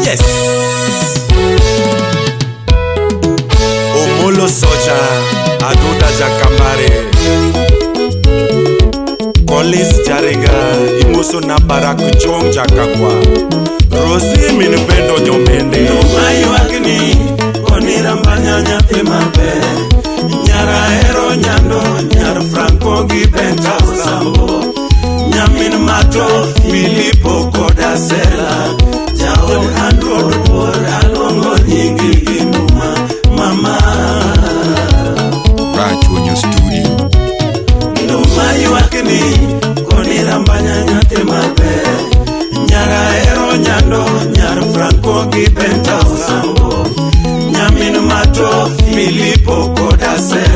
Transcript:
Yes. Omolo Soja, Aduda Jakambare, Collins Jaringa, Imuso na Baraku Chong Jakakwa, Rosi Minupendo Nyomende. Numayu akini, Konira Mbanya Nyate Mabe, Nyara Hero Nyando, Nyara Franco Gibenta Usambo, Nyamin Mato, Filipo Kodasela, Jao Andro Dora, Longo Nyingi Inuma, Mama. Right on your studio. Numayu akini, Konira Mbanya Nyate Mabe, Nyara Hero Nyando, Nyara Franco Gibenta Usambo, Nyamin Mato, Filipo Kodasela.